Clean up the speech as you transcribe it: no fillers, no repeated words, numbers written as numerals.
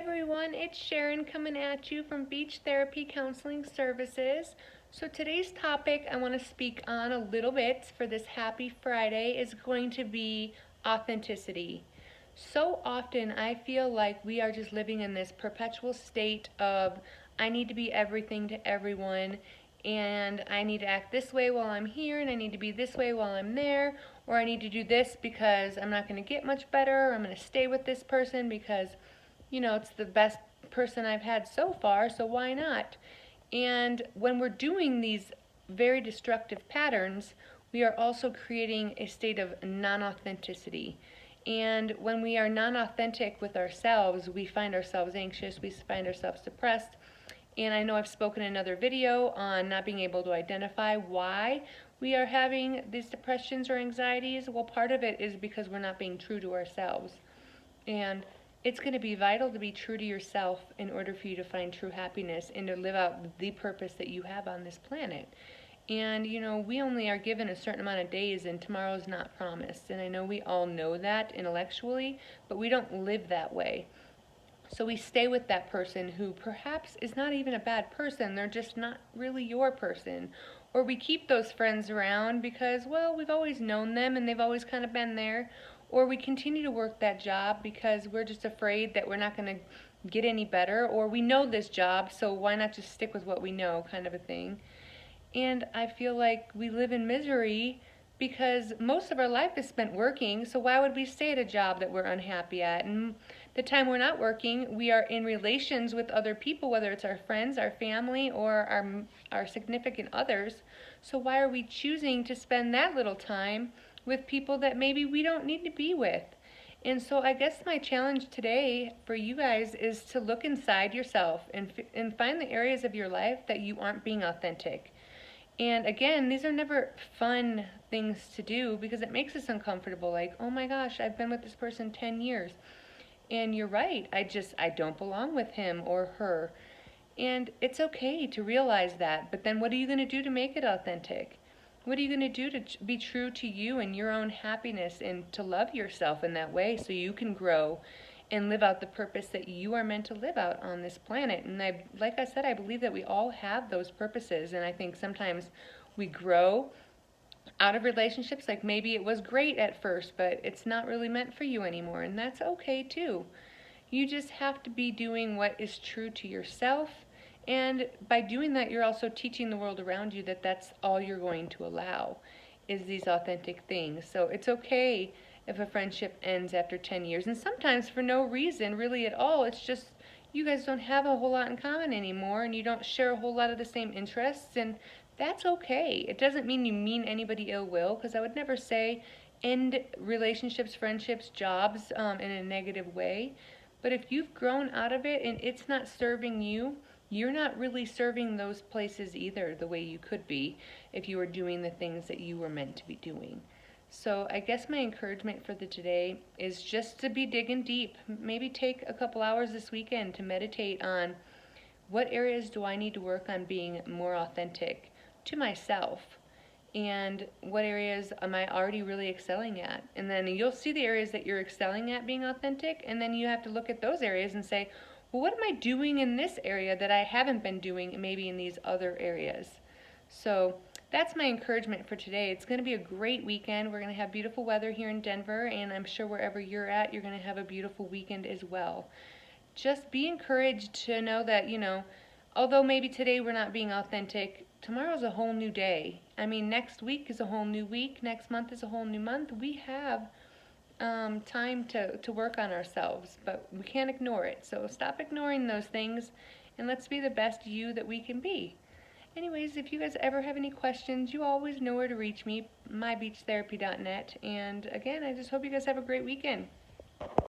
everyone, it's Sharon coming at you from Beach Therapy Counseling Services. So today's topic I want to speak on a little bit for this happy Friday is going to be authenticity. So often I feel like we are just living in this perpetual state of I need to be everything to everyone, and I need to act this way while I'm here, and I need to be this way while I'm there, or I need to do this because I'm not going to get much better, or I'm going to stay with this person because it's the best person I've had so far, so why not? And when we're doing these very destructive patterns, we are also creating a state of non-authenticity. And when we are non-authentic with ourselves, we find ourselves anxious, we find ourselves depressed. And I know I've spoken in another video on not being able to identify why we are having these depressions or anxieties. Well, part of it is because we're not being true to ourselves. And it's going to be vital to be true to yourself in order for you to find true happiness and to live out the purpose that you have on this planet. And we only are given a certain amount of days, and tomorrow's not promised. And I know we all know that intellectually, but we don't live that way. So we stay with that person who perhaps is not even a bad person. They're just not really your person. Or we keep those friends around because, well, we've always known them and they've always kind of been there. Or we continue to work that job because we're just afraid that we're not going to get any better. Or we know this job, so why not just stick with what we know, kind of a thing. And I feel like we live in misery because most of our life is spent working, so why would we stay at a job that we're unhappy at? And the time we're not working, we are in relations with other people, whether it's our friends, our family, or our significant others. So why are we choosing to spend that little time with people that maybe we don't need to be with? And so I guess my challenge today for you guys is to look inside yourself and find the areas of your life that you aren't being authentic. And again, these are never fun things to do because it makes us uncomfortable. Like, oh my gosh, I've been with this person 10 years. And you're right, I don't belong with him or her. And it's okay to realize that. But then what are you going to do to make it authentic? What are you going to do to be true to you and your own happiness and to love yourself in that way so you can grow and live out the purpose that you are meant to live out on this planet? And like I said, I believe that we all have those purposes, and I think sometimes we grow out of relationships, like maybe it was great at first, but it's not really meant for you anymore, and that's okay too. You just have to be doing what is true to yourself, and by doing that, you're also teaching the world around you that that's all you're going to allow, is these authentic things. So it's okay if a friendship ends after 10 years, and sometimes for no reason really at all. It's just you guys don't have a whole lot in common anymore, and you don't share a whole lot of the same interests, and that's okay. It doesn't mean you mean anybody ill will, because I would never say end relationships, friendships, jobs in a negative way. But if you've grown out of it and it's not serving you, you're not really serving those places either the way you could be if you were doing the things that you were meant to be doing. So I guess my encouragement for the today is just to be digging deep. Maybe take a couple hours this weekend to meditate on what areas do I need to work on being more authentic to myself, and what areas am I already really excelling at? And then you'll see the areas that you're excelling at being authentic, and then you have to look at those areas and say, well, what am I doing in this area that I haven't been doing maybe in these other areas? So that's my encouragement for today. It's going to be a great weekend. We're going to have beautiful weather here in Denver, and I'm sure wherever you're at, you're going to have a beautiful weekend as well. Just be encouraged to know that, although maybe today we're not being authentic, tomorrow's a whole new day. I mean, next week is a whole new week. Next month is a whole new month. We have time to work on ourselves, but we can't ignore it. So stop ignoring those things, and let's be the best you that we can be. Anyways, if you guys ever have any questions, you always know where to reach me, mybeachtherapy.net. And again, I just hope you guys have a great weekend.